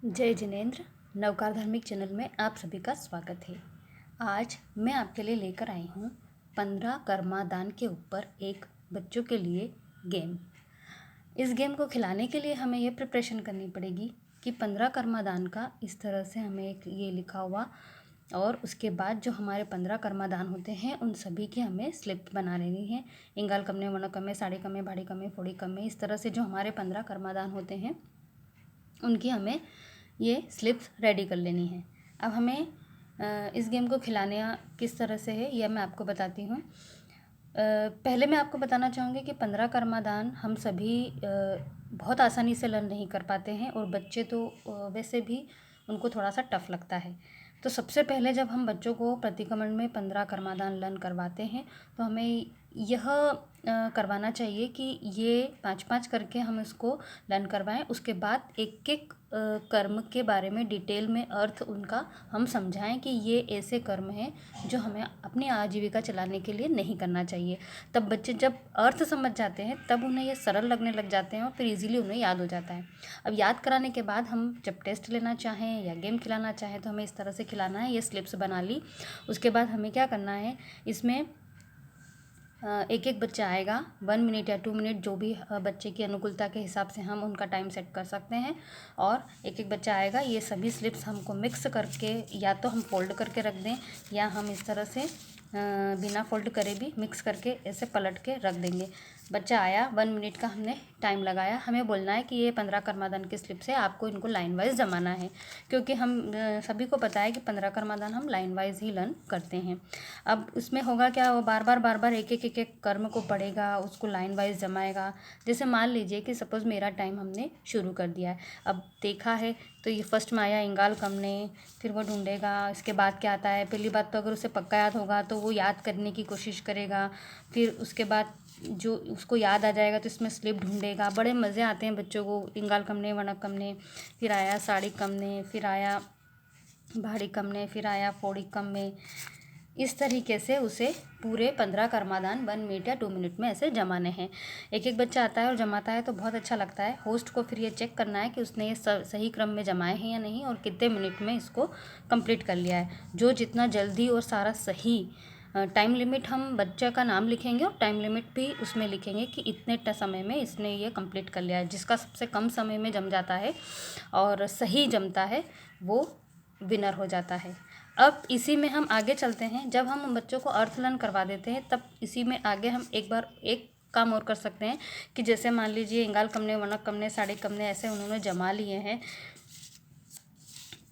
जय जिनेंद्र। नवकार धार्मिक चैनल में आप सभी का स्वागत है। आज मैं आपके लिए लेकर आई हूँ 15 कर्मा दान के ऊपर एक बच्चों के लिए गेम। इस गेम को खिलाने के लिए हमें ये प्रिपरेशन करनी पड़ेगी कि 15 कर्मा दान का इस तरह से हमें एक ये लिखा हुआ, और उसके बाद जो हमारे 15 कर्मा दान होते हैं उन सभी की हमें स्लिप बना लेनी है। इंगाल कम्मे, वण कम्मे, साड़ी कम्मे, भाड़ी कम्मे, फोड़ी कम्मे, इस तरह से जो हमारे 15 कर्मा दान होते हैं उनकी हमें ये स्लिप्स रेडी कर लेनी है। अब हमें इस गेम को खिलाने किस तरह से है यह मैं आपको बताती हूँ। पहले मैं आपको बताना चाहूँगी कि 15 कर्मादान हम सभी बहुत आसानी से लर्न नहीं कर पाते हैं, और बच्चे तो वैसे भी उनको थोड़ा सा टफ लगता है। तो सबसे पहले जब हम बच्चों को प्रतिक्रमण में 15 कर्मादान लर्न करवाते हैं तो हमें यह करवाना चाहिए कि ये 5-5 करके हम इसको लर्न करवाएं। उसके बाद एक एक कर्म के बारे में डिटेल में अर्थ उनका हम समझाएं कि ये ऐसे कर्म हैं जो हमें अपनी आजीविका चलाने के लिए नहीं करना चाहिए। तब बच्चे जब अर्थ समझ जाते हैं तब उन्हें ये सरल लगने लग जाते हैं और फिर इजीली उन्हें याद हो जाता है। अब याद कराने के बाद हम जब टेस्ट लेना चाहें या गेम खिलाना चाहें तो हमें इस तरह से खिलाना है। ये स्लिप्स बना ली। उसके बाद हमें क्या करना है, इसमें एक एक बच्चा आएगा 1 मिनट या 2 मिनट, जो भी बच्चे की अनुकूलता के हिसाब से हम उनका टाइम सेट कर सकते हैं। और एक एक बच्चा आएगा, ये सभी स्लिप्स हमको मिक्स करके या तो हम फोल्ड करके रख दें या हम इस तरह से बिना फोल्ड करे भी मिक्स करके ऐसे पलट के रख देंगे। बच्चा आया, 1 मिनट का हमने टाइम लगाया। हमें बोलना है कि ये 15 कर्मादान की स्लिप्स है, आपको इनको लाइन वाइज जमाना है, क्योंकि हम सभी को पता है कि 15 कर्मादान हम लाइन वाइज ही लर्न करते हैं। अब उसमें होगा क्या, वो बार बार एक एक कर्म को पढ़ेगा, उसको लाइन वाइज जमाएगा। जैसे मान लीजिए कि सपोज़ मेरा टाइम हमने शुरू कर दिया है, अब देखा है तो ये फर्स्ट में आया इंगाल कमने, फिर वो ढूंढेगा। इसके बाद क्या आता है, पहली बात तो अगर उसे पक्का याद होगा तो वो याद करने की कोशिश करेगा। फिर उसके बाद जो उसको याद आ जाएगा तो इसमें स्लिप ढूंढेगा। बड़े मज़े आते हैं बच्चों को। इंगाल कमने, वणक कमने, फिर आया साड़ी कमने, फिर आया भाड़ी कमने, फिर आया फोड़ी कमने। इस तरीके से उसे पूरे 15 कर्मादान 1 मिनट या 2 मिनट में ऐसे जमाने हैं। एक एक बच्चा आता है और जमाता है तो बहुत अच्छा लगता है। होस्ट को फिर ये चेक करना है कि उसने ये सही क्रम में जमाए हैं या नहीं, और कितने मिनट में इसको कंप्लीट कर लिया है। जो जितना जल्दी और सारा सही, टाइम लिमिट हम बच्चे का नाम लिखेंगे और टाइम लिमिट भी उसमें लिखेंगे कि इतने समय में इसने ये कंप्लीट कर लिया है। जिसका सबसे कम समय में जम जाता है और सही जमता है वो विनर हो जाता है। अब इसी में हम आगे चलते हैं। जब हम बच्चों को अर्थ लर्न करवा देते हैं तब इसी में आगे हम एक बार एक काम और कर सकते हैं कि जैसे मान लीजिए इंगाल कमने, वणक कमने, साड़ी कमने ऐसे उन्होंने जमा लिए हैं,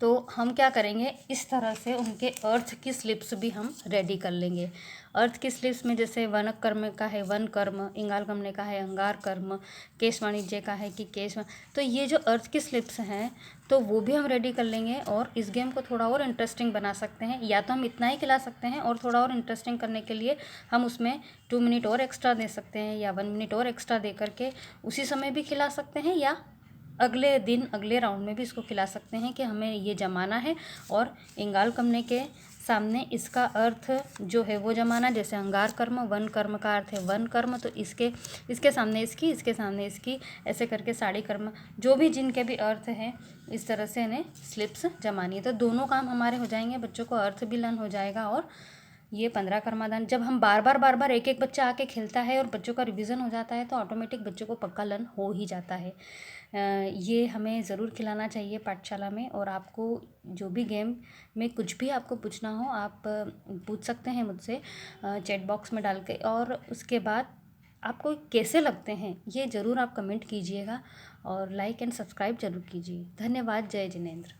तो हम क्या करेंगे, इस तरह से उनके अर्थ की स्लिप्स भी हम रेडी कर लेंगे। अर्थ की स्लिप्स में जैसे वनक कर्म का है वन कर्म, इंगाल कमने का है अंगार कर्म, केश वाणिज्य का है कि केश, तो ये जो अर्थ की स्लिप्स हैं तो वो भी हम रेडी कर लेंगे। और इस गेम को थोड़ा और इंटरेस्टिंग बना सकते हैं। या तो हम इतना ही खिला सकते हैं और थोड़ा और इंटरेस्टिंग करने के लिए हम उसमें 2 मिनट और एक्स्ट्रा दे सकते हैं, या 1 मिनट और एक्स्ट्रा दे करके उसी समय भी खिला सकते हैं, या अगले दिन अगले राउंड में भी इसको खिला सकते हैं कि हमें ये जमाना है। और इंगाल कमने के सामने इसका अर्थ जो है वो जमाना, जैसे अंगार कर्म, वन कर्म का अर्थ है वन कर्म, तो इसके सामने इसकी, इसके सामने इसकी, ऐसे करके साड़ी कर्म, जो भी जिनके भी अर्थ हैं इस तरह से इन्हें स्लिप्स जमानी है। तो दोनों काम हमारे हो जाएंगे, बच्चों को अर्थ भी लर्न हो जाएगा और ये 15 कर्मादान जब हम बार बार एक एक बच्चा आके खेलता है और बच्चों का रिवीजन हो जाता है तो ऑटोमेटिक बच्चों को पक्का लर्न हो ही जाता है। ये हमें ज़रूर खिलाना चाहिए पाठशाला में। और आपको जो भी गेम में कुछ भी आपको पूछना हो आप पूछ सकते हैं मुझसे चैट बॉक्स में डाल के। और उसके बाद आपको कैसे लगते हैं ये ज़रूर आप कमेंट कीजिएगा और लाइक एंड सब्सक्राइब ज़रूर कीजिए। धन्यवाद। जय जिनेंद्र।